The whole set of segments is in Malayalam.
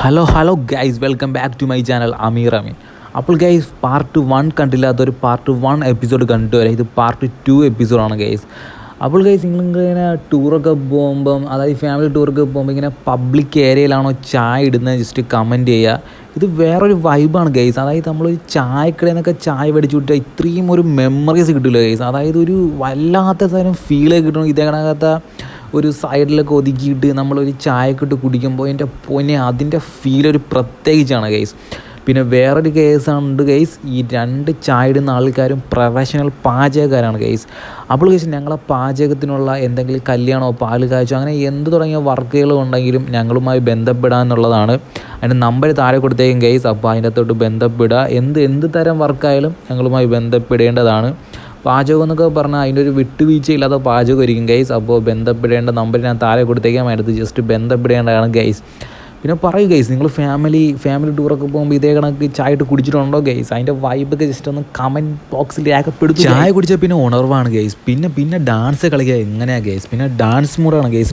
Hello guys, welcome back to my channel Ameer Ameen. അപ്പോൾ ഗൈസ്, പാർട്ട് 1 കണ്ടില്ലാത്തൊരു പാർട്ട് 1 എപ്പിസോഡ് കണ്ടു വരാം. ഇത് പാർട്ട് 2 എപ്പിസോഡാണ് ഗൈസ്. അപ്പോൾ ഗൈസ്, നിങ്ങളിങ്ങനെ ടൂറൊക്കെ പോകുമ്പം, അതായത് ഫാമിലി ടൂറൊക്കെ പോകുമ്പോൾ ഇങ്ങനെ പബ്ലിക് ഏരിയയിലാണോ ചായ ഇടുന്നത് ജസ്റ്റ് കമൻറ്റ് ചെയ്യുക. ഇത് വേറൊരു വൈബാണ് ഗൈസ്. അതായത് നമ്മളൊരു ചായക്കടയിൽ നിന്നൊക്കെ ചായ മേടിച്ച് വിട്ടാൽ ഇത്രയും ഒരു മെമ്മറീസ് കിട്ടില്ല ഗൈസ്. അതായത് ഒരു വല്ലാത്ത തരം ഫീലൊക്കെ കിട്ടണം. ഇതേ കണക്കാത്ത ഒരു സൈഡിലൊക്കെ ഒതുക്കിയിട്ട് നമ്മളൊരു ചായയൊക്കെ ഇട്ട് കുടിക്കുമ്പോൾ എൻ്റെ പൊന്നെ അതിൻ്റെ ഫീലൊരു പ്രത്യേകിച്ചാണ് ഗൈസ്. പിന്നെ വേറൊരു കേസാണ് ഗൈസ്, ഈ 2 ചായ ഇടുന്ന ആൾക്കാരും പ്രൊഫഷണൽ പാചകക്കാരാണ് ഗൈസ്. അപ്പോൾ ഗൈസ്, ഞങ്ങളെ പാചകത്തിനുള്ള എന്തെങ്കിലും കല്യാണമോ പാൽ കാച്ചോ അങ്ങനെ എന്ത് തുടങ്ങിയ വർക്കുകളും ഉണ്ടെങ്കിലും ഞങ്ങളുമായി ബന്ധപ്പെടാമെന്നുള്ളതാണ്. അതിൻ്റെ നമ്പർ താഴെ കൊടുത്തേക്കും ഗൈസ്. അപ്പോൾ അതിൻ്റെ അകത്തോട്ട് ബന്ധപ്പെടുക. എന്ത് തരം വർക്കായാലും ഞങ്ങളുമായി ബന്ധപ്പെടേണ്ടതാണ്. പാചകം എന്നൊക്കെ പറഞ്ഞാൽ അതിൻ്റെ ഒരു വിട്ടുവീഴ്ചയില്ലാത്ത പാചകമായിരിക്കും ഗൈസ്. അപ്പോൾ ബന്ധപ്പെടേണ്ട നമ്പർ ഞാൻ താഴെ കൊടുത്തേക്കാൻ വേണ്ടത് ജസ്റ്റ് ബന്ധപ്പെടേണ്ടതാണ് ഗൈസ്. പിന്നെ പറയൂ ഗൈസ്, നിങ്ങൾ ഫാമിലി ടൂറൊക്കെ പോകുമ്പോൾ ഇതേ കണക്ക് ചായ ഇട്ട് കുടിച്ചിട്ടുണ്ടോ ഗൈസ്? അതിൻ്റെ വൈബൊക്കെ ജസ്റ്റ് ഒന്ന് കമൻറ്റ് ബോക്സിൽ രേഖപ്പെടുത്തും. ചായ കുടിച്ചാൽ പിന്നെ ഉണർവാണ് ഗൈസ്. പിന്നെ ഡാൻസ് കളിക്കുക എങ്ങനെയാണ് ഗൈസ്? പിന്നെ ഡാൻസ് മൂഡാണ് ഗൈസ്.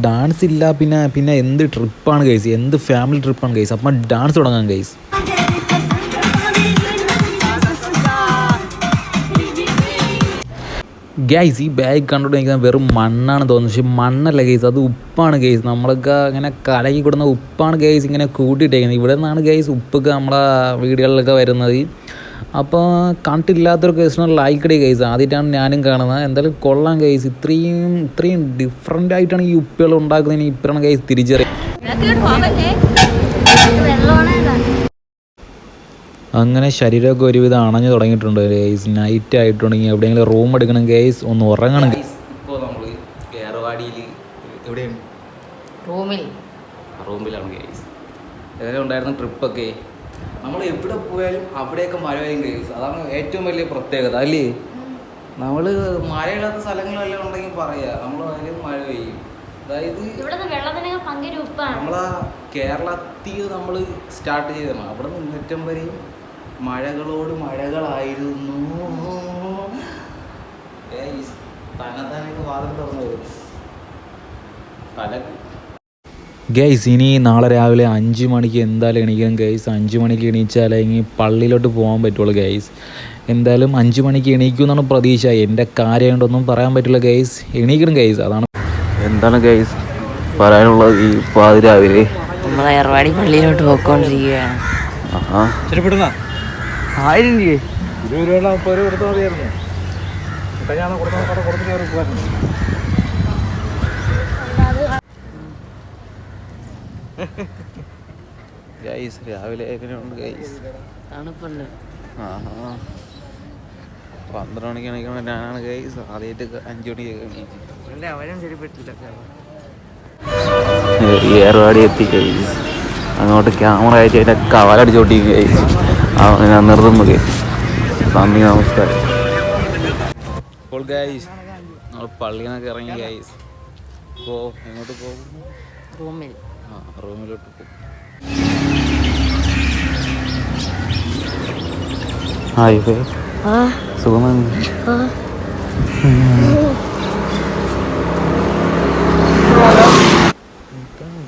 ഡാൻസ് ഇല്ല പിന്നെ എന്ത് ട്രിപ്പാണ് ഗൈസ്? എന്ത് ഫാമിലി ട്രിപ്പാണ് ഗൈസ്? അപ്പം ഡാൻസ് തുടങ്ങാം ഗൈസ്. ഗൈസ്, ഈ ബാഗ് കണ്ടിട്ട് എനിക്ക് വെറും മണ്ണാണ് തോന്നുന്നത്. പക്ഷേ മണ്ണല്ല ഗൈസ്, അത് ഉപ്പാണ് ഗൈസ്. നമ്മളൊക്കെ ഇങ്ങനെ കലക്കി കൊടുക്കുന്ന ഉപ്പാണ് ഗൈസ് ഇങ്ങനെ കൂട്ടിയിട്ടേക്കുന്നത്. ഇവിടെ നിന്നാണ് ഗൈസ് ഉപ്പൊക്കെ നമ്മളെ വീടുകളിലൊക്കെ വരുന്നത്. അപ്പോൾ കണ്ടില്ലാത്തൊരു കേസിന് ലൈക്ക് ഇടേ ഗൈസ്. ആദ്യമായിട്ടാണ് ഞാനും കാണുന്നത്. എന്തായാലും കൊള്ളാം ഗൈസ്. ഇത്രയും ഡിഫറെൻ്റ് ആയിട്ടാണ് ഈ ഉപ്പുകൾ ഉണ്ടാക്കുന്നതിന് ഇപ്പോഴാണ് ഗൈസ് തിരിച്ചറിയുക. അങ്ങനെ ശരീരമൊക്കെ ഒരുവിധം അണഞ്ഞു തുടങ്ങിയിട്ടുണ്ട് ഗൈസ്. നൈറ്റ് ആയിട്ട് തുടങ്ങി. എവിടെയെങ്കിലും റൂം എടുക്കണം ഗൈസ്, ഒന്ന് ഉറങ്ങണം ഗൈസ്. ഇപ്പോൾ നമ്മൾ ഏർവാടിയിൽ എവിടെയാണ്? റൂമിലാണ് ഗൈസ്. എങ്ങനെ ഉണ്ടായിരുന്ന ട്രിപ്പൊക്കെ? നമ്മൾ എവിടെ പോയാലും അവിടെയൊക്കെ മഴ പെയ്യും ഗൈസ്. അതാണ് ഏറ്റവും വലിയ പ്രത്യേകത അല്ലേ? നമ്മൾ മഴയില്ലാത്ത സ്ഥലങ്ങളെല്ലാം ഉണ്ടെങ്കിൽ പറയാ, നമ്മൾ അതിൽ മഴ പെയ്യും. അതായത് നമ്മളാ കേരളത്തിൽ നമ്മൾ സ്റ്റാർട്ട് ചെയ്തതാണ്. അവിടെ നിന്ന് ഇന്നറ്റം വരെയും മഴകളോട് മഴകളായിരുന്നു. വാദം തുറന്നു ഗൈസ്. ഇനി നാളെ രാവിലെ 5 മണിക്ക് എന്തായാലും എണീക്കണം ഗൈസ്. 5 മണിക്ക് എണീച്ചാലേ ഇനി പള്ളിയിലോട്ട് പോകാൻ പറ്റുള്ളൂ ഗൈസ്. എന്തായാലും 5 മണിക്ക് എണീക്കുമെന്നാണ് പ്രതീക്ഷ. എൻ്റെ കാര്യമായിട്ടൊന്നും പറയാൻ പറ്റില്ല ഗൈസ്. എണീക്കണം ഗൈസ്. അതാണ് എന്താണ് ഗൈസ് പറയാനുള്ളത് ഈ പാതിരാവിലെ? നമ്മളെ ഏർവാടി പള്ളിയിലോട്ട് പോയിക്കൊണ്ടിരിക്കുകയാണ്. ഗൈസ്, രാവിലെ എങ്ങനെയുണ്ട് ഗൈസ്? തണുപ്പുണ്ട്. 12 മണിക്ക് എണീക്കണം ഞാനാണ് ഗൈസ്. ആദ്യമായിട്ട് 5 മണിക്ക് എണീച്ചു. അവരും ശരിപ്പെട്ടില്ല. ഏർവാടി എത്തി ഗൈസ്. അങ്ങോട്ട് ക്യാമറ അയച്ച് അതിൻ്റെ കവലടിച്ചോട്ടി ഗൈസ്. ഞാൻ നിർത്തുന്നു ഗൈസ്. നന്ദി, നമസ്കാരം. അപ്പോൾ ഗൈസ്, നമ്മൾ പള്ളിയിൽ നിന്നൊക്കെ ഇറങ്ങി ഗൈസ്. ഇപ്പോൾ എങ്ങോട്ട് പോകും? റൂമിലോട്ട് പോകും. ഹായ് സുഖമാണ്.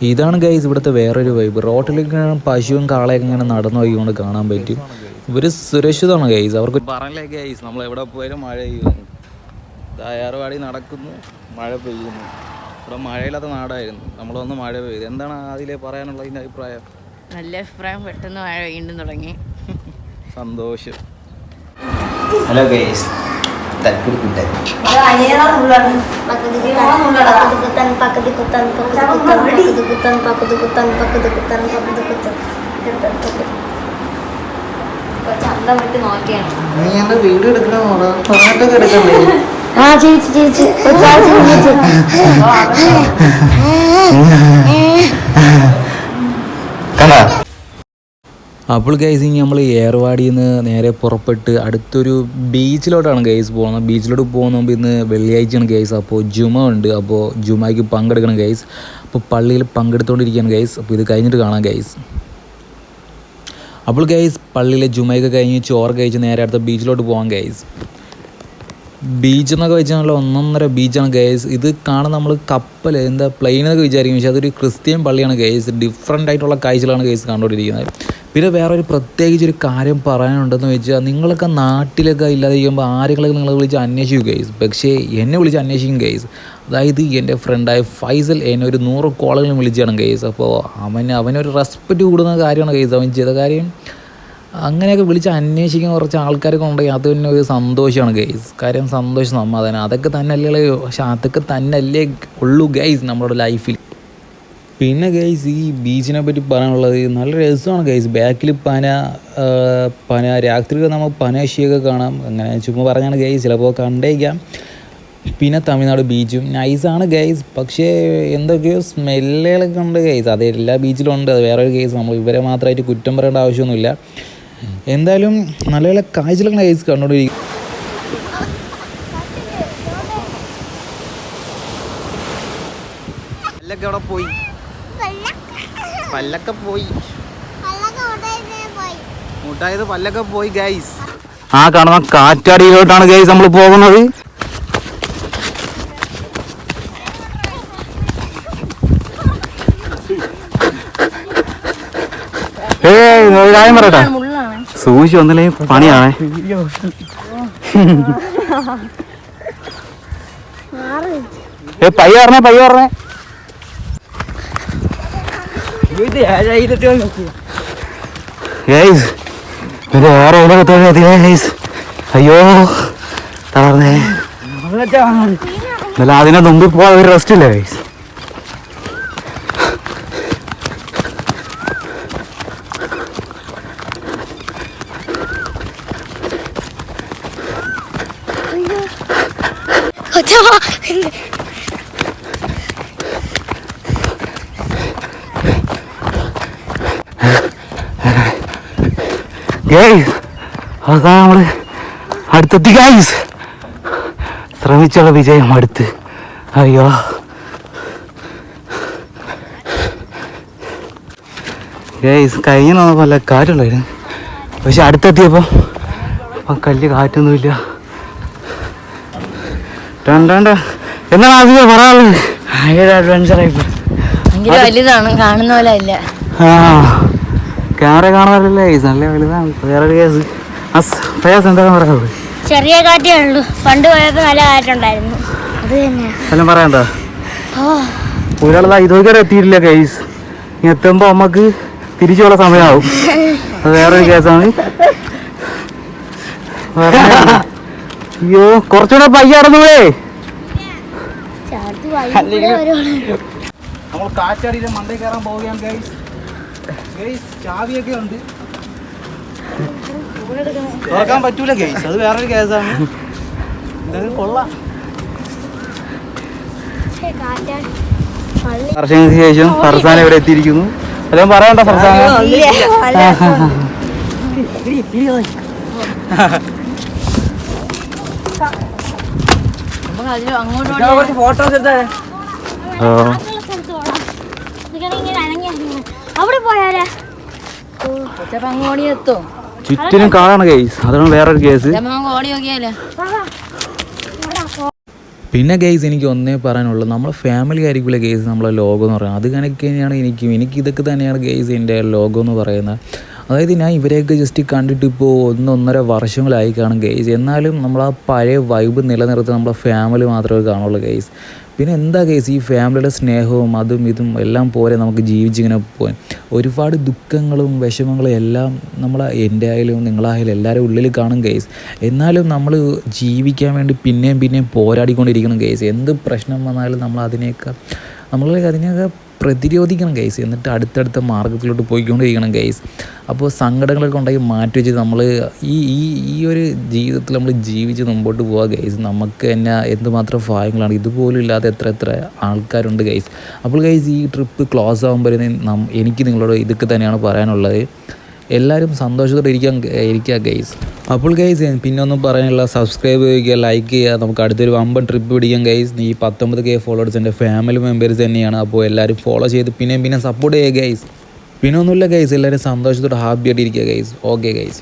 ഇതാണ് ഗൈസ് ഇവിടുത്തെ വേറൊരു വൈബ്. റോട്ടിലേക്ക് പശുവും കാളയൊക്കെ ഇങ്ങനെ നടന്നു പോയിക്കൊണ്ട് കാണാൻ പറ്റും. ഇവർ സുരക്ഷിതമാണ് ഗൈസ്. അവർക്ക് പറഞ്ഞില്ലേ ഗൈസ്, നമ്മൾ എവിടെ പോയാലും മഴ പെയ്യുന്നു. ഏർവാടി നടക്കുന്നു, മഴ പെയ്യുന്നു. ഇവിടെ മഴയില്ലാത്ത നാടായിരുന്നു, നമ്മളൊന്ന് മഴ പെയ്തു. എന്താണ് അതിലെ പറയാനുള്ള അതിൻ്റെ അഭിപ്രായം? നല്ല അഭിപ്രായം. പെട്ടെന്ന് മഴ വീണ്ടും തുടങ്ങി. സന്തോഷം. ഹലോ ഗൈസ്, വീഡിയോ എടുക്കണോ? പാട്ടൊക്കെ എടുക്കണ്ടേ? അപ്പോൾ ഗൈസ്, ഇനി നമ്മൾ ഏർവാടിയിൽ നിന്ന് നേരെ പുറപ്പെട്ട് അടുത്തൊരു ബീച്ചിലോട്ടാണ് ഗൈസ് പോകുന്നത്. ബീച്ചിലോട്ട് പോകുന്ന മുമ്പ് ഇന്ന് വെള്ളിയാഴ്ചയാണ് ഗൈസ്. അപ്പോൾ ജുമ ഉണ്ട്. അപ്പോൾ ജുമയ്ക്ക് പങ്കെടുക്കണം ഗൈസ്. അപ്പോൾ പള്ളിയിൽ പങ്കെടുത്തുകൊണ്ടിരിക്കുകയാണ് ഗൈസ്. അപ്പോൾ ഇത് കഴിഞ്ഞിട്ട് കാണാം ഗൈസ്. അപ്പോൾ ഗൈസ്, പള്ളിയിലെ ജുമയൊക്കെ കഴിഞ്ഞ് ചോറ് കഴിച്ച് നേരെ അടുത്ത ബീച്ചിലോട്ട് പോകാം ഗൈസ്. ബീച്ച് എന്നൊക്കെ വെച്ചാൽ നല്ല ഒന്നൊന്നര ബീച്ചാണ് ഗൈസ്. ഇത് കാണുന്ന നമ്മൾ കപ്പൽ എന്താ പ്ലെയിൻ എന്നൊക്കെ വിചാരിക്കും, പക്ഷേ അതൊരു ക്രിസ്ത്യൻ പള്ളിയാണ് ഗൈസ്. ഡിഫറെൻ്റ് ആയിട്ടുള്ള കാഴ്ചകളാണ് ഗൈസ് കണ്ടുകൊണ്ടിരിക്കുന്നത്. പിന്നെ വേറൊരു പ്രത്യേകിച്ചൊരു കാര്യം പറയാനുണ്ടെന്ന് വെച്ചാൽ നിങ്ങളൊക്കെ നാട്ടിലൊക്കെ ഇല്ലാതിരിക്കുമ്പോൾ ആരെങ്കിലും നിങ്ങളെ വിളിച്ച് അന്വേഷിക്കും ഗൈസ്, പക്ഷേ എന്നെ വിളിച്ച് അന്വേഷിക്കും ഗൈസ്. അതായത് എൻ്റെ ഫ്രണ്ടായ ഫൈസൽ എന്നെ ഒരു 100 കോളുകളും വിളിച്ചാണ് ഗൈസ്. അപ്പോൾ അവനൊരു റെസ്പെക്റ്റ് കൂടുന്ന കാര്യമാണ് ഗൈസ് അവൻ ചെയ്ത കാര്യം. അങ്ങനെയൊക്കെ വിളിച്ച് അന്വേഷിക്കുന്ന കുറച്ച് ആൾക്കാരൊക്കെ ഉണ്ടെങ്കിൽ അത് തന്നെ ഒരു സന്തോഷമാണ് ഗൈസ്. കാര്യം സന്തോഷം സമാധാനം അതൊക്കെ തന്നെ അല്ലേ, പക്ഷെ അതൊക്കെ തന്നെ അല്ലേ ഉള്ളൂ ഗൈസ് നമ്മുടെ ലൈഫിൽ. പിന്നെ ഗൈസ് ഈ ബീച്ചിനെ പറ്റി പറയാനുള്ളത് നല്ല രസമാണ് ഗൈസ്. ബാക്കിൽ പന രാത്രി നമ്മൾ പനശിയൊക്കെ കാണാം. അങ്ങനെ ചുമ്മാ പറഞ്ഞാണ് ഗൈസ്, ചിലപ്പോൾ കണ്ടേക്കാം. പിന്നെ തമിഴ്നാട് ബീച്ചും നൈസാണ് ഗൈസ്, പക്ഷേ എന്തൊക്കെയോ സ്മെല്ലുകളൊക്കെ ഉണ്ട് ഗൈസ്. അത് എല്ലാ ബീച്ചിലും ഉണ്ട്, അത് വേറൊരു കേസ്. നമ്മൾ ഇവരെ മാത്രമായിട്ട് കുറ്റം പറയേണ്ട ആവശ്യമൊന്നുമില്ല. എന്തായാലും നല്ല നല്ല കാഴ്ചകളൊക്കെ ഗൈസ് കണ്ടുകൊണ്ടിരിക്കും. പല്ലൊക്കെ പോയി ഗൈസ്. ആ കാണുന്ന കാറ്റാടിയിലോട്ടാണ് ഗൈസ് നമ്മൾ പോകുന്നത്. കാര്യം പറയട്ടെ, സൂചി ഒന്നില്ലേ പണിയാണേ. പയ്യ പറഞ്ഞേ അയ്യോ തളർന്നേ. എന്നാലും അതിനെ മുമ്പ് പോവാൻ ഒരു റെസ്റ്റ് ഇല്ല ഗൈസ്. ഗൈസ് അതാ നമ്മള് അടുത്തെത്തി ഗൈസ്. ശ്രമിച്ചുള്ള വിജയം അടുത്ത്. അയ്യോ ഗൈസ് കഴിഞ്ഞ നല്ല കാറ്റുണ്ടായിരുന്നു, പക്ഷെ അടുത്തെത്തിയപ്പോൾ കല്ല് കാറ്റൊന്നുമില്ല. എന്താണ് ആദ്യമേ പറയാനുള്ളത്? ഭയങ്കര അഡ്വഞ്ചറായി വലുതാണ്, കാണുന്ന പോലെ അല്ല. ക്യാമറ കാണാറില്ല ഗൈസ്, നല്ല വലുതാണ്. വേറൊരു കേസ് പ്രയാസം എന്താണ് പറയാനുള്ളത്? ചെറിയ കാറ്റേ ഉള്ളൂ, പണ്ട് പോയപ്പോ നല്ല കാറ്റുണ്ടായിരുന്നു. അത് തന്നെ എല്ലാം പറയണ്ട. ഒരാളതാ ഇതുവരെ എത്തിയിട്ടില്ല ഗൈസ്. ഇനി എത്തുമ്പോ നമ്മക്ക് തിരിച്ചുള്ള സമയമാവും. അത് വേറൊരു കേസാണ്. അയ്യോ കുറച്ചുകൂടെ പയ്യാടുന്നേ. നമ്മൾ കാറ്റാടിയിലെ മണ്ടേ കയറാൻ പോവുകയാണ് ഗൈസ്. ചാവിയൊക്കെ ഉണ്ട്, തുറക്കാൻ പറ്റൂല ഗൈസ്, അത് വേറൊരു കേസാണ്. എന്തായാലും കൊള്ളാം. വർഷങ്ങൾക്ക് ശേഷം ഫർസാന ഇവിടെ എത്തിയിരിക്കുന്നു. എല്ലാം പറയണ്ട ഫർസാന. ഫോട്ടോസ് എടുത്തേ. അവിടെ പോയാലേ അങ്ങോടി എത്തും. ചുറ്റിനും കാണാണ് ഗൈസ്, അതാണ് വേറൊരു കേസ്. ഓടി നോക്കിയാലേ. പിന്നെ ഗൈസ് എനിക്ക് ഒന്നേ പറയാനുള്ളൂ, നമ്മളെ ഫാമിലി ആയിരിക്കില്ല ഗൈസ് നമ്മളെ ലോകം എന്ന് പറയുന്നത്. അത് കണക്ക് തന്നെയാണ് എനിക്കിതൊക്കെ തന്നെയാണ് ഗൈസ് എൻ്റെ ലോകം എന്ന് പറയുന്നത്. അതായത് ഞാൻ ഇവരെയൊക്കെ ജസ്റ്റ് കണ്ടിട്ട് ഇപ്പോൾ 1-1.5 വർഷങ്ങളായി കാണും ഗൈസ്. എന്നാലും നമ്മൾ ആ പഴയ വൈബ് നിലനിർത്തി നമ്മളെ ഫാമിലി മാത്രമേ കാണുള്ളൂ ഗൈസ്. പിന്നെ എന്താ ഗൈസ് ഈ ഫാമിലിയുടെ സ്നേഹവും അതും ഇതും എല്ലാം പോരെ നമുക്ക് ജീവിച്ചിങ്ങനെ പോകാൻ. ഒരുപാട് ദുഃഖങ്ങളും വിഷമങ്ങളും എല്ലാം എൻ്റെ ആയാലും നിങ്ങളായാലും എല്ലാവരും ഉള്ളിൽ കാണും ഗൈസ്. എന്നാലും നമ്മൾ ജീവിക്കാൻ വേണ്ടി പിന്നെയും പോരാടിക്കൊണ്ടിരിക്കണം ഗൈസ്. എന്ത് പ്രശ്നം വന്നാലും നമ്മൾ അതിനെയൊക്കെ പ്രതിരോധിക്കണം ഗൈസ്. എന്നിട്ട് അടുത്തടുത്ത മാർഗത്തിലോട്ട് പോയിക്കൊണ്ടിരിക്കണം ഗൈസ്. അപ്പോൾ സങ്കടങ്ങളൊക്കെ ഉണ്ടെങ്കിൽ മാറ്റി വെച്ച് നമ്മൾ ഈ ഒരു ജീവിതത്തിൽ നമ്മൾ ജീവിച്ച് മുമ്പോട്ട് പോവുക ഗൈസ്. നമുക്ക് തന്നെ എന്തുമാത്രം ഭാഗ്യങ്ങളാണ്, ഇതുപോലും ഇല്ലാതെ എത്ര ആൾക്കാരുണ്ട് ഗൈസ്. അപ്പോൾ ഗൈസ് ഈ ട്രിപ്പ് ക്ലോസ് ആകുമ്പോഴേ എനിക്ക് നിങ്ങളോട് ഇതൊക്കെ തന്നെയാണ് പറയാനുള്ളത്. എല്ലാവരും സന്തോഷത്തോടെ ഇരിക്കുക ഗൈസ്. അപ്പോൾ ഗൈസ് പിന്നെ ഒന്നും പറയാനുള്ള, സബ്സ്ക്രൈബ് ചെയ്യുക, ലൈക്ക് ചെയ്യുക. നമുക്ക് അടുത്തൊരു വമ്പൻ ട്രിപ്പ് പിടിക്കാം ഗൈസ്. ഈ 19K ഫോളോവേഴ്സ് എൻ്റെ ഫാമിലി മെമ്പേഴ്സ് തന്നെയാണ്. അപ്പോൾ എല്ലാവരും ഫോളോ ചെയ്ത് പിന്നെ സപ്പോർട്ട് ചെയ്യുക ഗൈസ്. പിന്നെ ഒന്നുമില്ല ഗൈസ്, എല്ലാവരും സന്തോഷത്തോടെ ഹാപ്പി ആയിട്ട് ഇരിക്കുക ഗൈസ്. Okay guys.